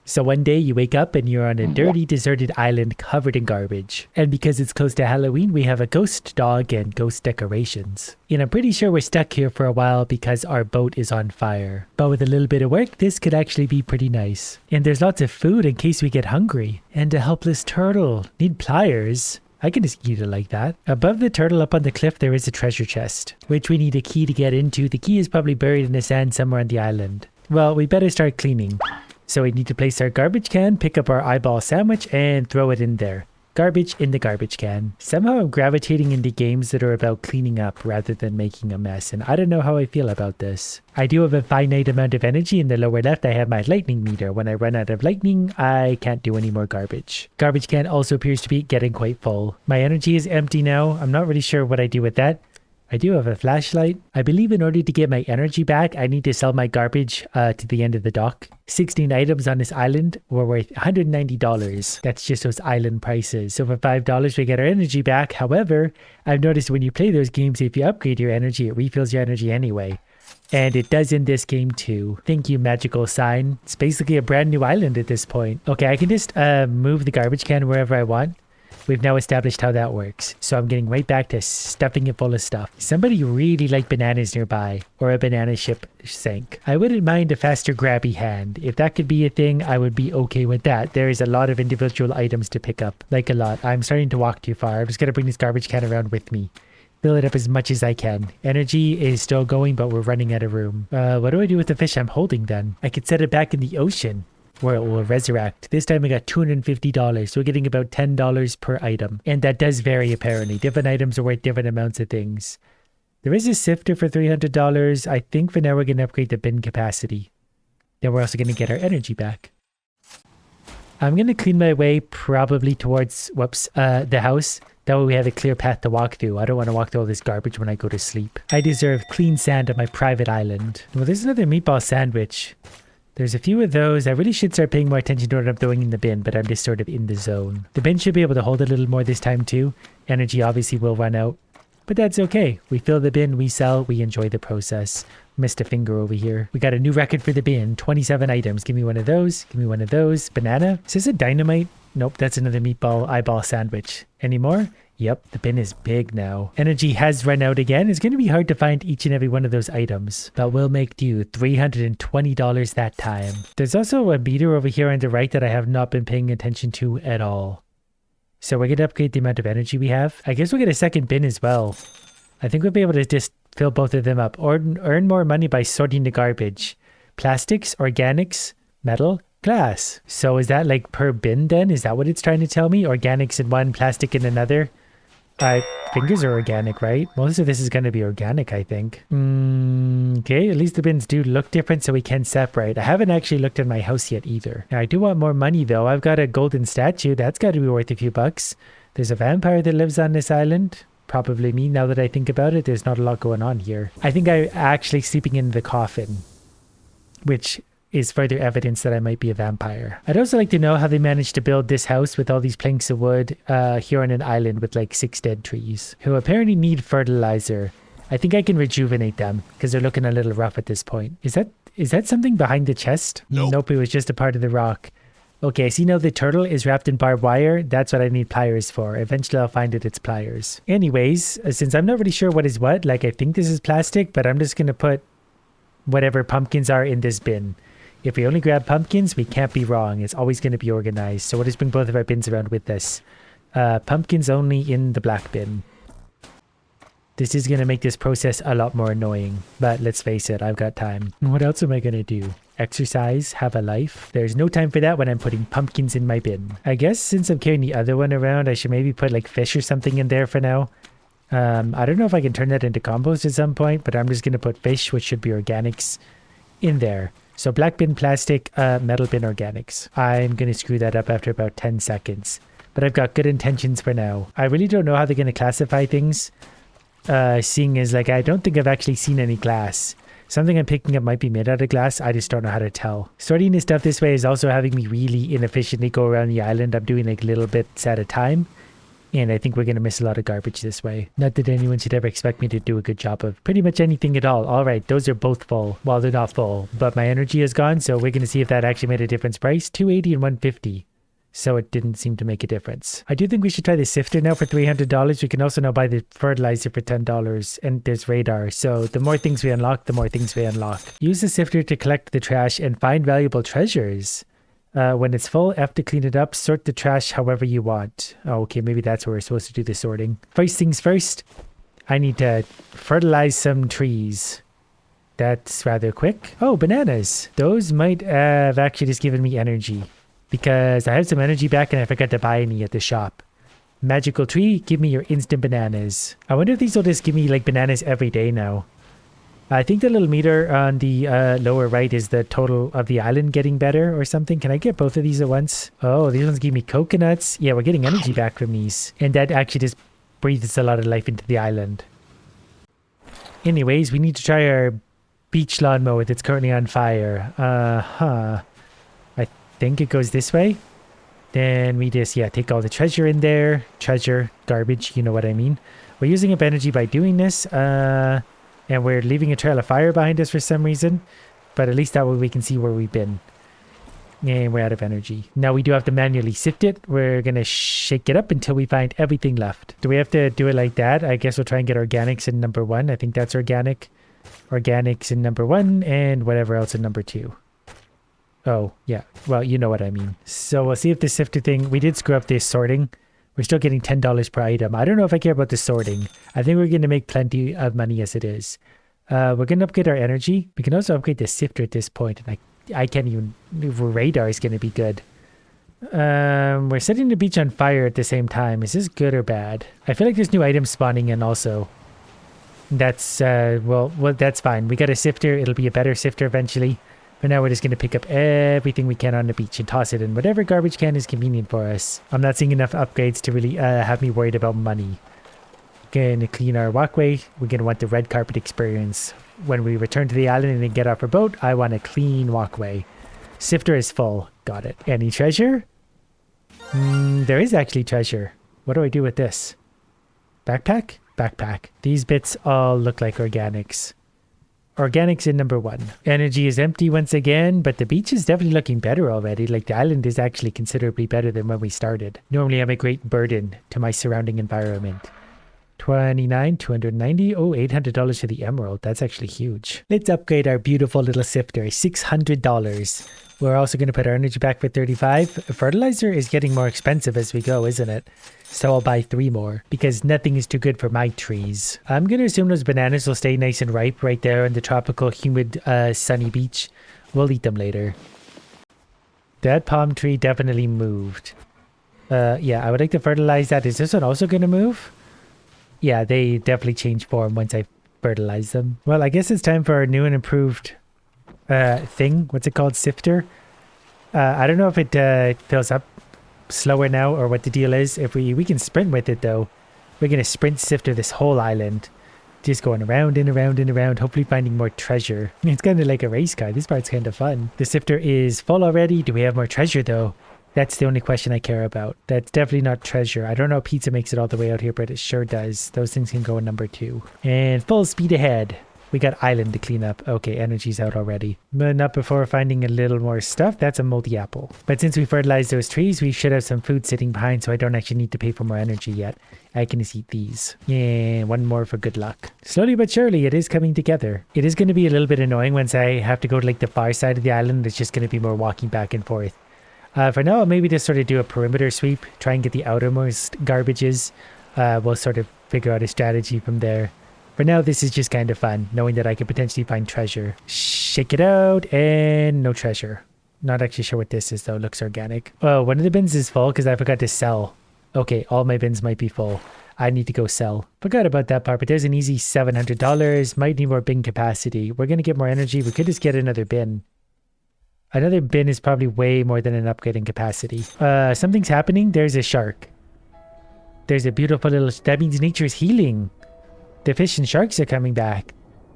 So one day you wake up and you're on a dirty, deserted island covered in garbage. And because it's close to Halloween, we have a ghost dog and ghost decorations. And I'm pretty sure we're stuck here for a while because our boat is on fire. But with a little bit of work, this could actually be pretty nice. And there's lots of food in case we get hungry. And a helpless turtle. Need pliers. I can just eat it like that. Above the turtle up on the cliff, there is a treasure chest, which we need a key to get into. The key is probably buried in the sand somewhere on the island. Well, we better start cleaning. So we need to place our garbage can, pick up our eyeball sandwich, and throw it in there. Garbage in the garbage can. Somehow I'm gravitating into games that are about cleaning up rather than making a mess, and I don't know how I feel about this. I do have a finite amount of energy. In the lower left, I have my lightning meter. When I run out of lightning, I can't do any more garbage. Garbage can also appears to be getting quite full. My energy is empty now. I'm not really sure what I do with that. I do have a flashlight. I believe in order to get my energy back, I need to sell my garbage to the end of the dock. 16 items on this island were worth $190. That's just those island prices. So for $5, we get our energy back. However, I've noticed when you play those games, if you upgrade your energy, it refills your energy anyway. And it does in this game too. Thank you, magical sign. It's basically a brand new island at this point. Okay, I can just move the garbage can wherever I want. We've now established how that works. So I'm getting right back to stuffing it full of stuff. Somebody really liked bananas nearby, or a banana ship sank. I wouldn't mind a faster grabby hand. If that could be a thing, I would be okay with that. There is a lot of individual items to pick up. Like a lot. I'm starting to walk too far. I'm just going to bring this garbage can around with me. Fill it up as much as I can. Energy is still going, but we're running out of room. What do I do with the fish I'm holding then? I could set it back in the ocean, where it will resurrect. This time I got $250, so we're getting about $10 per item. And that does vary apparently. Different items are worth different amounts of things. There is a sifter for $300. I think for now we're going to upgrade the bin capacity. Then we're also going to get our energy back. I'm going to clean my way probably towards, the house. That way we have a clear path to walk through. I don't want to walk through all this garbage when I go to sleep. I deserve clean sand on my private island. Well, there's another meatball sandwich. There's a few of those. I really should start paying more attention to what I'm throwing in the bin, but I'm just sort of in the zone. The bin should be able to hold a little more this time too. Energy obviously will run out, but that's okay. We fill the bin, we sell, we enjoy the process. Missed a finger over here. We got a new record for the bin. 27 items. Give me one of those. Give me one of those. Banana. Is this a dynamite? Nope, that's another meatball eyeball sandwich. Any more? Yep, the bin is big now. Energy has run out again. It's going to be hard to find each and every one of those items, but we'll make do. $320 that time. There's also a meter over here on the right that I have not been paying attention to at all. So we're going to upgrade the amount of energy we have. I guess we'll get a second bin as well. I think we'll be able to just fill both of them up or earn more money by sorting the garbage. Plastics, organics, metal, glass. So is that per bin then? Is that what it's trying to tell me? Organics in one, plastic in another? Fingers are organic, right? Most of this is going to be organic, I think. Okay, at least the bins do look different so we can separate. I haven't actually looked at my house yet either. Now, I do want more money though. I've got a golden statue. That's got to be worth a few bucks. There's a vampire that lives on this island. Probably me now that I think about it. There's not a lot going on here. I think I'm actually sleeping in the coffin, which is further evidence that I might be a vampire. I'd also like to know how they managed to build this house with all these planks of wood here on an island with 6 dead trees who apparently need fertilizer. I think I can rejuvenate them because they're looking a little rough at this point. Is that something behind the chest? Nope, it was just a part of the rock. Okay, I see now the turtle is wrapped in barbed wire. That's what I need pliers for. Eventually I'll find it's pliers. Anyways, since I'm not really sure what is what, I think this is plastic, but I'm just going to put whatever pumpkins are in this bin. If we only grab pumpkins, we can't be wrong. It's always going to be organized. So we'll just bring both of our bins around with us. Pumpkins only in the black bin. This is going to make this process a lot more annoying. But let's face it, I've got time. What else am I going to do? Exercise? Have a life? There's no time for that when I'm putting pumpkins in my bin. I guess since I'm carrying the other one around, I should maybe put fish or something in there for now. I don't know if I can turn that into compost at some point, but I'm just going to put fish, which should be organics, in there. So black bin plastic, metal bin organics. I'm going to screw that up after about 10 seconds. But I've got good intentions for now. I really don't know how they're going to classify things. Seeing as I don't think I've actually seen any glass. Something I'm picking up might be made out of glass. I just don't know how to tell. Sorting this stuff this way is also having me really inefficiently go around the island. I'm doing little bits at a time. And I think we're going to miss a lot of garbage this way. Not that anyone should ever expect me to do a good job of pretty much anything at all. All right, those are both full. Well, they're not full, but my energy is gone. So we're going to see if that actually made a difference. Price, 280 and 150. So it didn't seem to make a difference. I do think we should try the sifter now for $300. We can also now buy the fertilizer for $10. And there's radar. So the more things we unlock, the more things we unlock. Use the sifter to collect the trash and find valuable treasures. When it's full, F to clean it up, sort the trash however you want. Oh, okay, maybe that's where we're supposed to do the sorting. First things first, I need to fertilize some trees. That's rather quick. Oh, bananas. Those might have actually just given me energy. Because I have some energy back and I forgot to buy any at the shop. Magical tree, give me your instant bananas. I wonder if these will just give me like bananas every day now. I think the little meter on the lower right is the total of the island getting better or something. Can I get both of these at once? Oh, these ones give me coconuts. Yeah, we're getting energy back from these. And that actually just breathes a lot of life into the island. Anyways, we need to try our beach lawnmower that's currently on fire. I think it goes this way. Then we just, take all the treasure in there. Treasure, garbage, you know what I mean. We're using up energy by doing this. And we're leaving a trail of fire behind us for some reason. But at least that way we can see where we've been. And we're out of energy. Now we do have to manually sift it. We're going to shake it up until we find everything left. Do we have to do it like that? I guess we'll try and get organics in number 1. I think that's organic. Organics in number 1 and whatever else in number 2. Oh, yeah. Well, you know what I mean. So we'll see if the sifter thing... We did screw up this sorting. We're still getting $10 per item. I don't know if I care about the sorting. I think we're going to make plenty of money as it is. We're going to upgrade our energy. We can also upgrade the sifter at this point. And I can't even... Radar is going to be good. We're setting the beach on fire at the same time. Is this good or bad? I feel like there's new items spawning in also. That's... well, that's fine. We got a sifter. It'll be a better sifter eventually. For now, we're just going to pick up everything we can on the beach and toss it in whatever garbage can is convenient for us. I'm not seeing enough upgrades to really have me worried about money. Going to clean our walkway. We're going to want the red carpet experience. When we return to the island and then get off our boat, I want a clean walkway. Sifter is full. Got it. Any treasure? There is actually treasure. What do I do with this? Backpack? Backpack. These bits all look like organics. Organics in number 1. Energy is empty once again, but the beach is definitely looking better already. Like the island is actually considerably better than when we started. Normally I'm a great burden to my surrounding environment. 29, 290. Oh, $800 for the emerald. That's actually huge. Let's upgrade our beautiful little sifter. $600. We're also going to put our energy back for 35. Fertilizer is getting more expensive as we go, isn't it? So I'll buy 3 more because nothing is too good for my trees. I'm going to assume those bananas will stay nice and ripe right there on the tropical, humid, sunny beach. We'll eat them later. That palm tree definitely moved. Yeah, I would like to fertilize that. Is this one also going to move? Yeah, they definitely change form once I fertilize them. Well, I guess it's time for our new and improved thing. What's it called? Sifter? I don't know if it fills up slower now or what the deal is. If we can sprint with it though. We're going to sprint sifter this whole island. Just going around and around and around, hopefully finding more treasure. It's kind of like a race car. This part's kind of fun. The sifter is full already. Do we have more treasure though? That's the only question I care about. That's definitely not treasure. I don't know if pizza makes it all the way out here, but it sure does. Those things can go in number 2. And full speed ahead. We got island to clean up. Okay, energy's out already. But not before finding a little more stuff. That's a multi-apple. But since we fertilized those trees, we should have some food sitting behind, so I don't actually need to pay for more energy yet. I can just eat these. And one more for good luck. Slowly but surely, it is coming together. It is going to be a little bit annoying once I have to go to like the far side of the island. It's just going to be more walking back and forth. For now, I'll maybe just sort of do a perimeter sweep. Try and get the outermost garbages. We'll sort of figure out a strategy from there. For now, this is just kind of fun, knowing that I could potentially find treasure. Shake it out, and no treasure. Not actually sure what this is, though. Looks organic. Oh, one of the bins is full because I forgot to sell. Okay, all my bins might be full. I need to go sell. Forgot about that part, but there's an easy $700. Might need more bin capacity. We're going to get more energy. We could just get another bin. Another bin is probably way more than an upgrade in capacity. Something's happening. There's a shark. There's a beautiful little... That means nature is healing. The fish and sharks are coming back.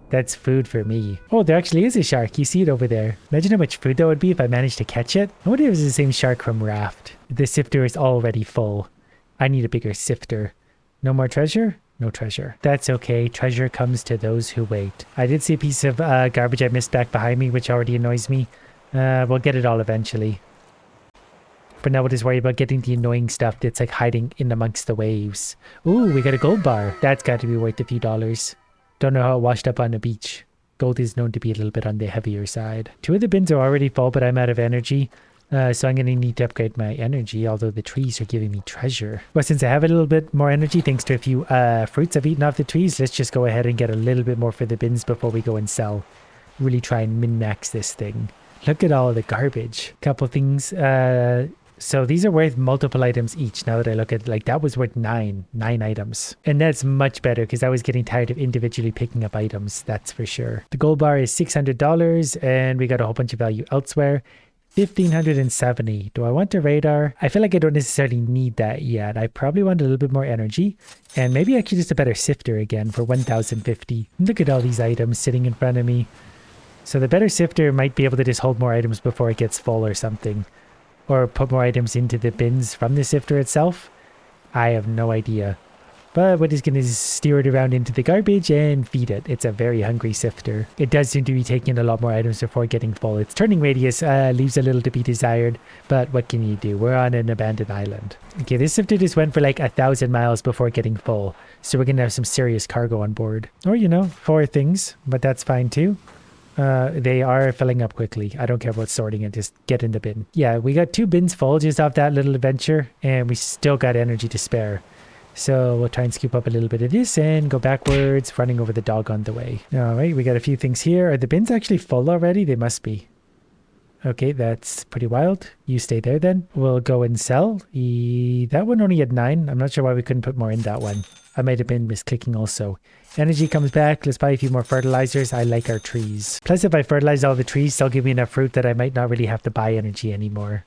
That's food for me. Oh, there actually is a shark. You see it over there. Imagine how much food that would be if I managed to catch it. I wonder if it's the same shark from Raft. The sifter is already full. I need a bigger sifter. No more treasure? No treasure. That's okay. Treasure comes to those who wait. I did see a piece of garbage I missed back behind me, which already annoys me. We'll get it all eventually. But now we'll just worry about getting the annoying stuff that's like hiding in amongst the waves. Ooh, we got a gold bar. That's got to be worth a few dollars. Don't know how it washed up on the beach. Gold is known to be a little bit on the heavier side. 2 of the bins are already full, but I'm out of energy. So I'm going to need to upgrade my energy, although the trees are giving me treasure. Well, since I have a little bit more energy, thanks to a few fruits I've eaten off the trees, let's just go ahead and get a little bit more for the bins before we go and sell. Really try and min-max this thing. Look at all of the garbage. Couple things. So these are worth multiple items each. Now that I look at it, like that was worth 9 items. And that's much better because I was getting tired of individually picking up items. That's for sure. The gold bar is $600 and we got a whole bunch of value elsewhere. 1,570. Do I want a radar? I feel like I don't necessarily need that yet. I probably want a little bit more energy and maybe actually just a better sifter again for 1,050. Look at all these items sitting in front of me. So the better sifter might be able to just hold more items before it gets full or something. Or put more items into the bins from the sifter itself. I have no idea. But we're just going to steer it around into the garbage and feed it. It's a very hungry sifter. It does seem to be taking a lot more items before getting full. Its turning radius leaves a little to be desired. But what can you do? We're on an abandoned island. Okay, this sifter just went for like 1,000 miles before getting full. So we're going to have some serious cargo on board. Or, you know, 4 things. But that's fine too. They are filling up quickly. I don't care about sorting it, just get in the bin. Yeah, we got 2 bins full just off that little adventure, and we still got energy to spare. So we'll try and scoop up a little bit of this and go backwards, running over the dog on the way. All right, we got a few things here. Are the bins actually full already? They must be. Okay, that's pretty wild. You stay there then. We'll go and sell. That one only had 9. I'm not sure why we couldn't put more in that one. I might have been misclicking also. Energy comes back. Let's buy a few more fertilizers. I like our trees. Plus, if I fertilize all the trees, they'll give me enough fruit that I might not really have to buy energy anymore.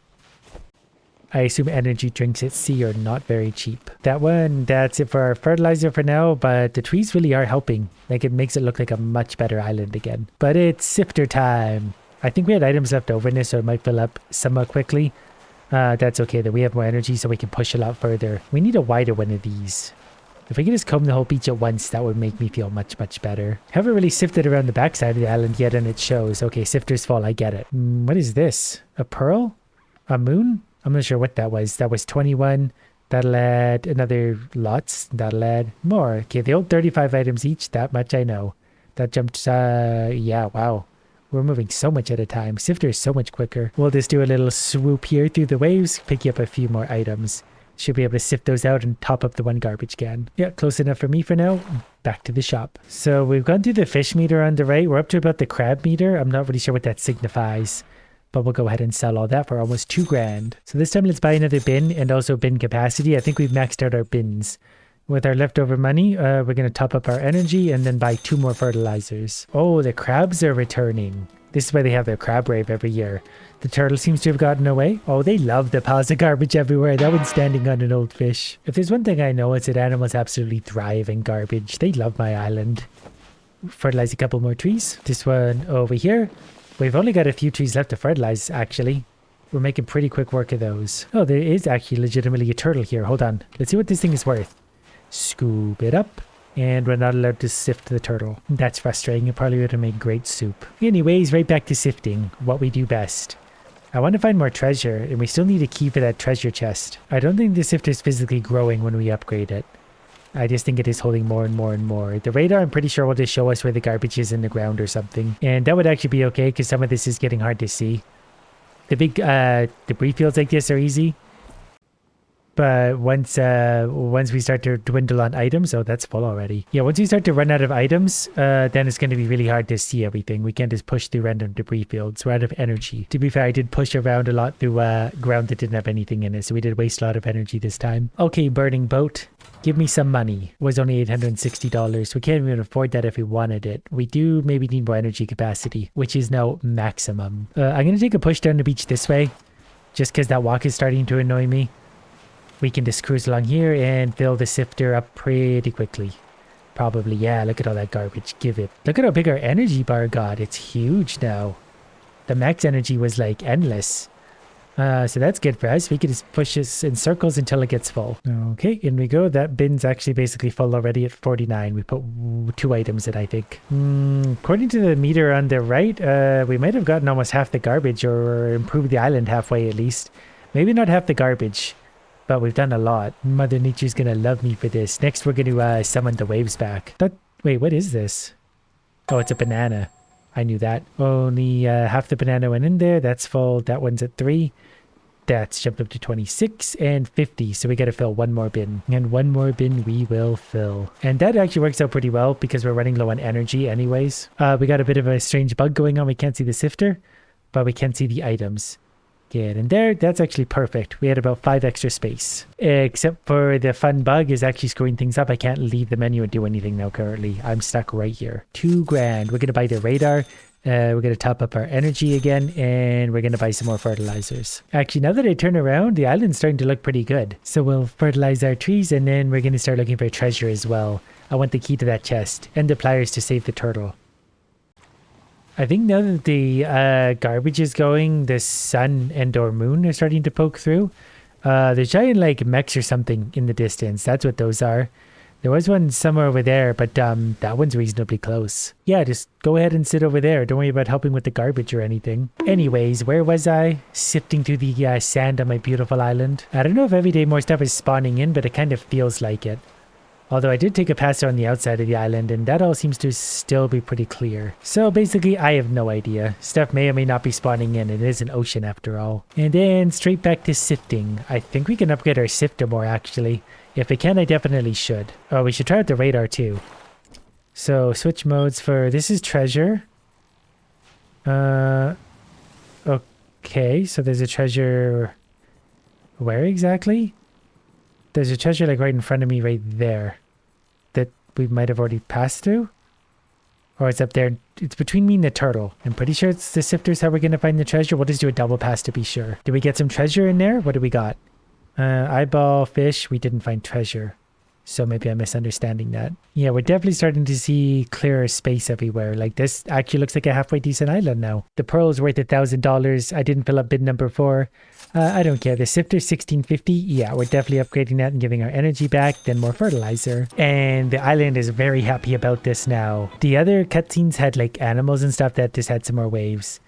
I assume energy drinks at sea are not very cheap. That one, that's it for our fertilizer for now, but the trees really are helping. Like, it makes it look like a much better island again. But it's sifter time. I think we had items left over in this, so it might fill up somewhat quickly. That's okay though. We have more energy, so we can push a lot further. We need a wider one of these. If we could just comb the whole beach at once, that would make me feel much, much better. Haven't really sifted around the backside of the island yet, and it shows. Okay, sifter's full. I get it. What is this? A pearl? A moon? I'm not sure what that was. That was 21. That'll add another lots. That'll add more. Okay, the old 35 items each. That much I know. That jumped, yeah, wow. We're moving so much at a time. Sifter is so much quicker. We'll just do a little swoop here through the waves, pick up a few more items. Should be able to sift those out and top up the one garbage can. Yeah, close enough for me for now. Back to the shop. So we've gone through the fish meter on the right. We're up to about the crab meter. I'm not really sure what that signifies. But we'll go ahead and sell all that for almost $2,000. So this time let's buy another bin and also bin capacity. I think we've maxed out our bins. With our leftover money, we're going to top up our energy and then buy 2 more fertilizers. Oh, the crabs are returning. This is why they have their crab rave every year. The turtle seems to have gotten away. Oh, they love the piles of garbage everywhere. That one's standing on an old fish. If there's one thing I know, it's that animals absolutely thrive in garbage. They love my island. Fertilize a couple more trees. This one over here. We've only got a few trees left to fertilize, actually. We're making pretty quick work of those. Oh, there is actually legitimately a turtle here. Hold on. Let's see what this thing is worth. Scoop it up. And we're not allowed to sift the turtle. That's frustrating. It probably would have made great soup. Anyways, right back to sifting. What we do best. I want to find more treasure, and we still need a key for that treasure chest. I don't think the sifter is physically growing when we upgrade it. I just think it is holding more and more and more. The radar, I'm pretty sure, will just show us where the garbage is in the ground or something. And that would actually be okay, because some of this is getting hard to see. The big debris fields like this are easy. But once we start to dwindle on items, oh, that's full already. Yeah, once we start to run out of items, then it's going to be really hard to see everything. We can't just push through random debris fields. We're out of energy. To be fair, I did push around a lot through ground that didn't have anything in it, so we did waste a lot of energy this time. Okay, burning boat. Give me some money. It was only $860. We can't even afford that if we wanted it. We do maybe need more energy capacity, which is now maximum. I'm going to take a push down the beach this way, just because that walk is starting to annoy me. We can just cruise along here and fill the sifter up pretty quickly. Probably, yeah, look at all that garbage. Give it. Look at how big our energy bar got. It's huge now. The max energy was like endless. So that's good for us. We can just push this in circles until it gets full. Okay, in we go. That bin's actually basically full already at 49. We put 2 items in, I think. According to the meter on the right, we might have gotten almost half the garbage or improved the island halfway at least. Maybe not half the garbage, but we've done a lot. Mother Nature's gonna love me for this. Next, we're gonna summon the waves back. Wait, what is this? Oh, it's a banana. I knew that. Only half the banana went in there. That's full. That one's at 3. That's jumped up to 26 and 50. So we got to fill 1 more bin. And 1 more bin we will fill. And that actually works out pretty well because we're running low on energy anyways. We got a bit of a strange bug going on. We can't see the sifter, but we can see the items. Get in there. That's actually perfect. We had about 5 extra space. Except for the fun bug is actually screwing things up. I can't leave the menu and do anything now currently. I'm stuck right here. 2 grand. We're going to buy the radar. We're going to top up our energy again, and we're going to buy some more fertilizers. Actually, now that I turn around, the island's starting to look pretty good. So we'll fertilize our trees, and then we're going to start looking for treasure as well. I want the key to that chest, and the pliers to save the turtle. I think now that the garbage is going, the sun and or moon are starting to poke through. There's giant like mechs or something in the distance. That's what those are. There was one somewhere over there, but that one's reasonably close. Yeah, just go ahead and sit over there. Don't worry about helping with the garbage or anything. Anyways, where was I? Sifting through the sand on my beautiful island. I don't know if every day more stuff is spawning in, but it kind of feels like it. Although I did take a pass on the outside of the island, and that all seems to still be pretty clear. So basically, I have no idea. Stuff may or may not be spawning in. It is an ocean after all. And then straight back to sifting. I think we can upgrade our sifter more, actually. If we can, I definitely should. Oh, we should try out the radar, too. So, switch modes for... This is treasure. Okay, so there's a treasure... Where exactly? There's a treasure like right in front of me right there that we might have already passed through. Or it's up there. It's between me and the turtle. I'm pretty sure it's the sifters how we're going to find the treasure. We'll just do a double pass to be sure. Did we get some treasure in there? What do we got? Eyeball, fish. We didn't find treasure. So maybe I'm misunderstanding that. Yeah, we're definitely starting to see clearer space everywhere. Like this actually looks like a halfway decent island now. The pearl is worth $1,000. I didn't fill up bid number 4. I don't care. The sifter 1650. Yeah, we're definitely upgrading that and giving our energy back. Then more fertilizer. And the island is very happy about this now. The other cutscenes had like animals and stuff that just had some more waves.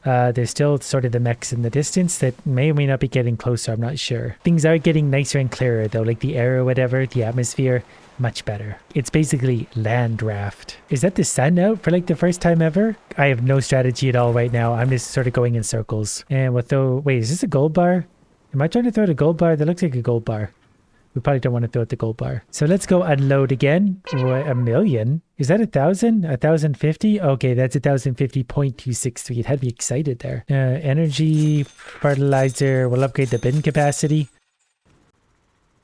There's still sort of the mechs in the distance that may or may not be getting closer. I'm not sure. Things are getting nicer and clearer though, like the air or whatever, the atmosphere, much better. It's basically land raft. Is that the sun out for like the first time ever? I have no strategy at all right now. I'm just sort of going in circles. And we'll throw... Wait, is this a gold bar? Am I trying to throw the gold bar? That looks like a gold bar. We probably don't want to throw out the gold bar. So let's go unload again. What, 1,000,000? Is that 1,000? 1,050? Okay, that's 1,050.263. It had me excited there. Energy, fertilizer. We'll upgrade the bin capacity.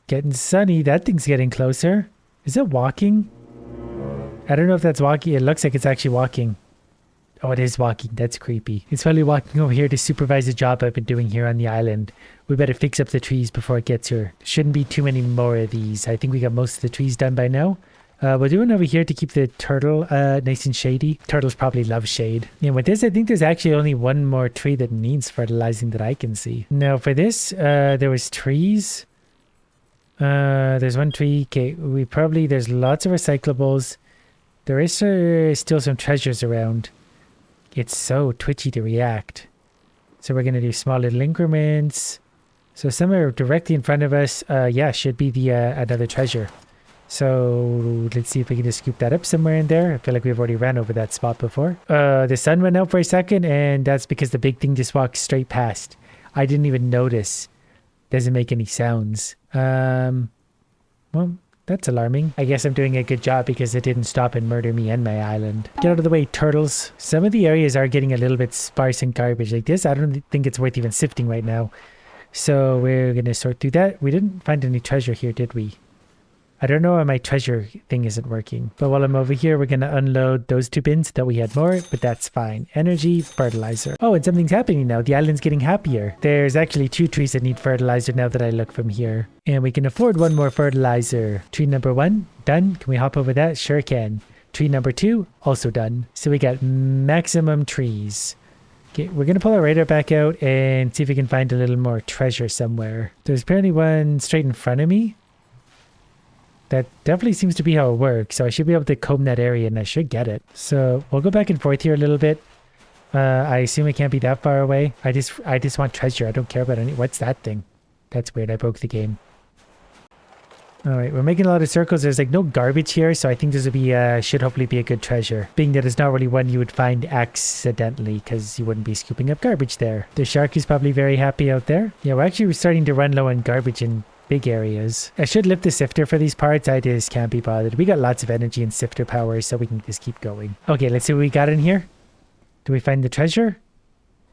Getting sunny. That thing's getting closer. Is it walking? I don't know if that's walking. It looks like it's actually walking. Oh, it is walking. That's creepy. It's probably walking over here to supervise a job I've been doing here on the island. We better fix up the trees before it gets here. Shouldn't be too many more of these. I think we got most of the trees done by now. We're doing over here to keep the turtle nice and shady. Turtles probably love shade. And with this, I think there's actually only one more tree that needs fertilizing that I can see. Now for this, there was trees. There's one tree. Okay, there's lots of recyclables. There is still some treasures around. It's so twitchy to react. So we're going to do small little increments. So somewhere directly in front of us, yeah, should be the another treasure. So let's see if we can just scoop that up somewhere in there. I feel like we've already ran over that spot before. The sun went out for a second, and that's because the big thing just walked straight past. I didn't even notice. Doesn't make any sounds. Well, that's alarming. I guess I'm doing a good job because it didn't stop and murder me and my island. Get out of the way, turtles. Some of the areas are getting a little bit sparse and garbage like this. I don't think it's worth even sifting right now. So we're going to sort through that. We didn't find any treasure here, did we? I don't know why my treasure thing isn't working. But while I'm over here, we're going to unload those 2 bins. Thought we had more, but that's fine. Energy, fertilizer. Oh, and something's happening now. The island's getting happier. There's actually 2 trees that need fertilizer now that I look from here. And we can afford 1 more fertilizer. Tree number 1, done. Can we hop over that? Sure can. Tree number 2, also done. So we got maximum trees. Okay, we're gonna pull our radar back out and see if we can find a little more treasure somewhere. There's apparently one straight in front of me. That definitely seems to be how it works, so I should be able to comb that area and I should get it. So we'll go back and forth here a little bit. I assume it can't be that far away. I just want treasure. I don't care about any. What's that thing? That's weird. I broke the game. All right, we're making a lot of circles. There's like no garbage here, so I think this would be should hopefully be a good treasure. Being that it's not really one you would find accidentally, because you wouldn't be scooping up garbage there. The shark is probably very happy out there. Yeah, we're actually starting to run low on garbage in big areas. I should lift the sifter for these parts. I just can't be bothered. We got lots of energy and sifter power, so we can just keep going. Okay, let's see what we got in here. Do we find the treasure?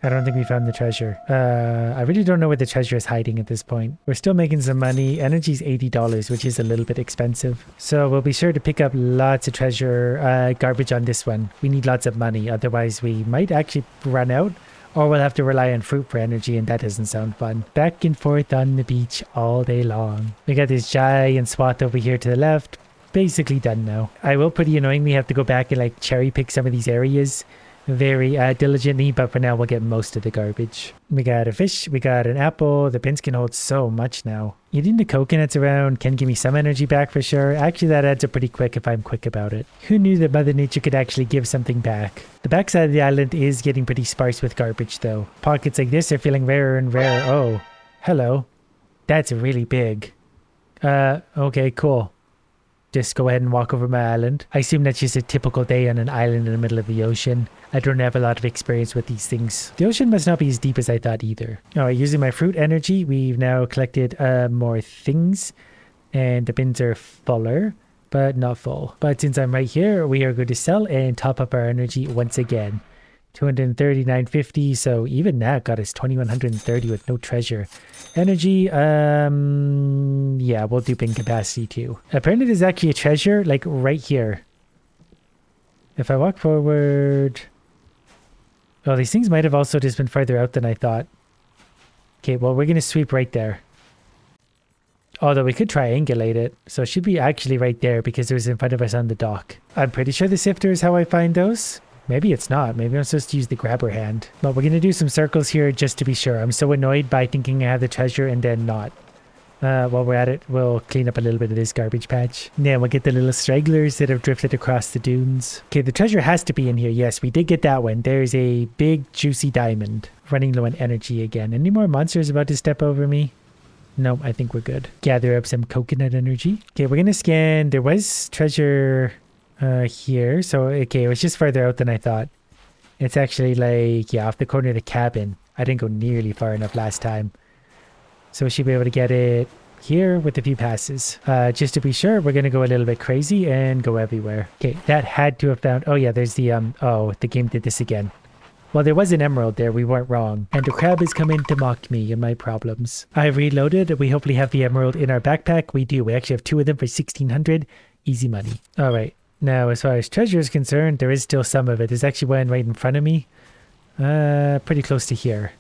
I don't think we found the treasure. I really don't know where the treasure is hiding at this point. We're still making some money. Energy's $80, which is a little bit expensive. So we'll be sure to pick up lots of treasure, garbage on this one. We need lots of money. Otherwise, we might actually run out. Or we'll have to rely on fruit for energy, and that doesn't sound fun. Back and forth on the beach all day long. We got this giant swath over here to the left. Basically done now. I will pretty annoyingly have to go back and like cherry pick some of these areas very diligently, but for now we'll get most of the garbage. We got a fish, we got an apple. The pins can hold so much now. Eating the coconuts around can give me some energy back for sure. Actually, that adds up pretty quick if I'm quick about it. Who knew that Mother Nature could actually give something back? The backside of the island is getting pretty sparse with garbage though. Pockets like this are feeling rarer and rarer. Oh, hello. That's really big. Okay, cool. Just go ahead and walk over my island. I assume that's just a typical day on an island in the middle of the ocean. I don't have a lot of experience with these things. The ocean must not be as deep as I thought either. Alright, using my fruit energy, we've now collected more things. And the bins are fuller, but not full. But since I'm right here, we are going to sell and top up our energy once again. 239.50, so even that got us 2130 with no treasure. Energy, yeah, we'll do bin capacity too. Apparently there's actually a treasure like right here. If I walk forward... Oh, these things might have also just been further out than I thought. Okay, well, we're going to sweep right there. Although we could triangulate it, so it should be actually right there because it was in front of us on the dock. I'm pretty sure the sifter is how I find those. Maybe it's not. Maybe I'm supposed to use the grabber hand. But we're going to do some circles here just to be sure. I'm so annoyed by thinking I have the treasure and then not. While we're at it, we'll clean up a little bit of this garbage patch. Then we'll get the little stragglers that have drifted across the dunes. Okay, the treasure has to be in here. Yes, we did get that one. There's a big, juicy diamond. Running low on energy again. Any more monsters about to step over me? No, I think we're good. Gather up some coconut energy. Okay, we're going to scan. There was treasure... here, so okay, it was just further out than I thought. It's actually like, yeah, off the corner of the cabin. I didn't go nearly far enough last time, so we should be able to get it here with a few passes. Just to be sure, we're gonna go a little bit crazy and go everywhere. Okay, that had to have found... Oh yeah, there's the oh, the game did this again. Well, there was an emerald there, we weren't wrong. And the crab is coming to mock me and my problems. I reloaded. We hopefully have the emerald in our backpack. We do. We actually have 2 of them for 1600. Easy money. All right. Now, as far as treasure is concerned, there is still some of it. There's actually one right in front of me. Pretty close to here.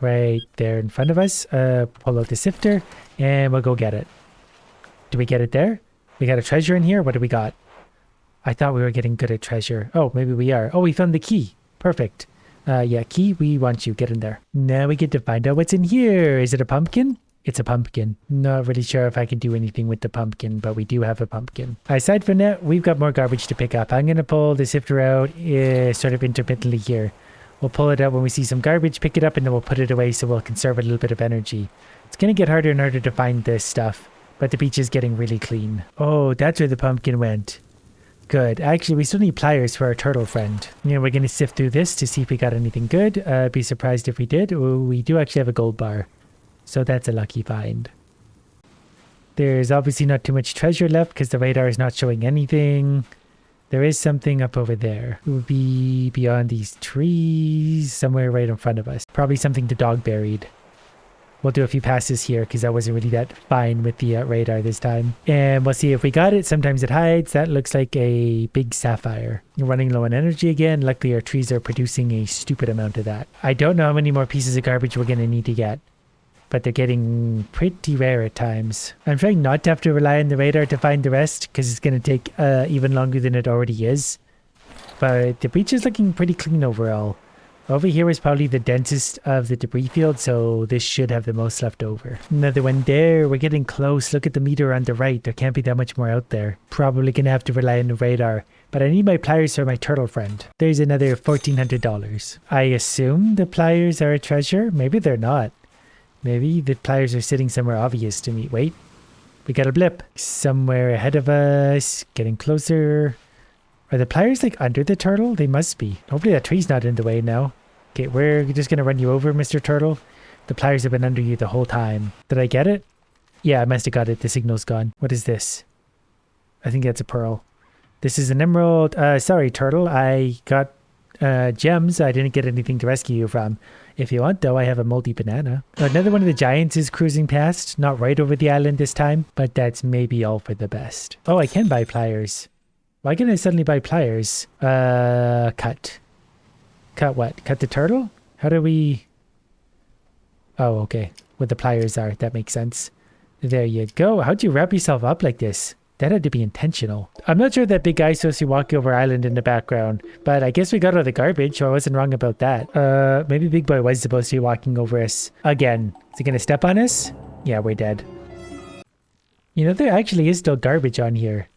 Right there in front of us. Pull out the sifter, and we'll go get it. Do we get it there? We got a treasure in here? What do we got? I thought we were getting good at treasure. Oh, maybe we are. Oh, we found the key. Perfect. Yeah, key, we want you. Get in there. Now we get to find out what's in here. Is it a pumpkin? It's a pumpkin. Not really sure if I can do anything with the pumpkin, but we do have a pumpkin. Aside from that, we've got more garbage to pick up. I'm going to pull the sifter out sort of intermittently here. We'll pull it out when we see some garbage, pick it up, and then we'll put it away so we'll conserve a little bit of energy. It's going to get harder and harder to find this stuff, but the beach is getting really clean. Oh, that's where the pumpkin went. Good. Actually, we still need pliers for our turtle friend. Yeah, we're going to sift through this to see if we got anything good. Be surprised if we did. Ooh, we do actually have a gold bar. So that's a lucky find. There's obviously not too much treasure left because the radar is not showing anything. There is something up over there. It would be beyond these trees, somewhere right in front of us. Probably something the dog buried. We'll do a few passes here because I wasn't really that fine with the radar this time. And we'll see if we got it. Sometimes it hides. That looks like a big sapphire. We're running low on energy again. Luckily our trees are producing a stupid amount of that. I don't know how many more pieces of garbage we're going to need to get, but they're getting pretty rare at times. I'm trying not to have to rely on the radar to find the rest because it's going to take even longer than it already is. But the beach is looking pretty clean overall. Over here is probably the densest of the debris field, so this should have the most left over. Another one there. We're getting close. Look at the meter on the right. There can't be that much more out there. Probably gonna have to rely on the radar. But I need my pliers for my turtle friend. There's another $1,400. I assume the pliers are a treasure. Maybe they're not. Maybe the pliers are sitting somewhere obvious to me. Wait. We got a blip. Somewhere ahead of us. Getting closer. Are the pliers like under the turtle? They must be. Hopefully that tree's not in the way now. Okay, we're just gonna run you over, Mr. Turtle. The pliers have been under you the whole time. Did I get it? Yeah, I must have got it. The signal's gone. What is this? I think that's a pearl. This is an emerald. Sorry, turtle. I got gems. I didn't get anything to rescue you from. If you want, though, I have a moldy banana. Another one of the giants is cruising past. Not right over the island this time, but that's maybe all for the best. Oh, I can buy pliers. Why can I suddenly buy pliers? Cut. Cut what? Cut the turtle? How do we... Oh, okay. What the pliers are. That makes sense. There you go. How'd you wrap yourself up like this? That had to be intentional. I'm not sure that big guy's supposed to walk over island in the background, but I guess we got all the garbage, so I wasn't wrong about that. Maybe Big Boy was supposed to be walking over us. Again. Is he gonna step on us? Yeah, we're dead. You know, there actually is still garbage on here.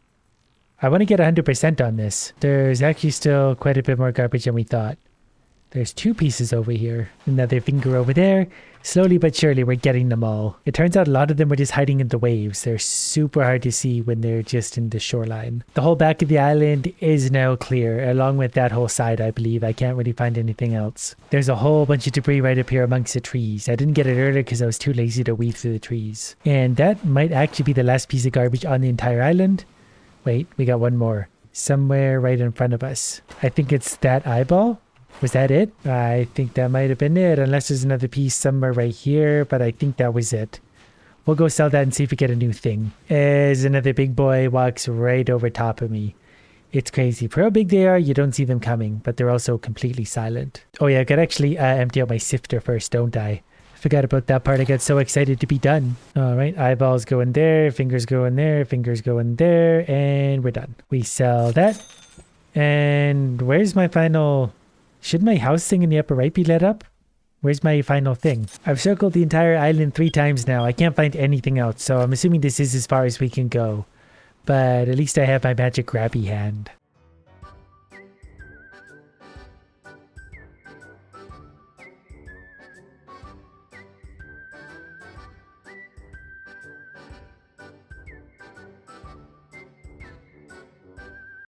I want to get 100% on this. There's actually still quite a bit more garbage than we thought. There's 2 pieces over here. Another finger over there. Slowly but surely we're getting them all. It turns out a lot of them were just hiding in the waves. They're super hard to see when they're just in the shoreline. The whole back of the island is now clear, along with that whole side, I believe. I can't really find anything else. There's a whole bunch of debris right up here amongst the trees. I didn't get it earlier because I was too lazy to weave through the trees. And that might actually be the last piece of garbage on the entire island. Wait, we got one more. Somewhere right in front of us. I think it's that eyeball. Was that it? I think that might have been it, unless there's another piece somewhere right here, but I think that was it. We'll go sell that and see if we get a new thing. As another big boy walks right over top of me. It's crazy. For how big they are, you don't see them coming, but they're also completely silent. Oh yeah, I could actually empty out my sifter first, don't I? Forgot about that part. I got so excited to be done. All right, eyeballs go in there, fingers go in there, fingers go in there, and we're done. We sell that. And where's my final... Should my house thing in the upper right be lit up? Where's my final thing? I've circled the entire island 3 times now. I can't find anything else, so I'm assuming this is as far as we can go. But at least I have my magic grabby hand.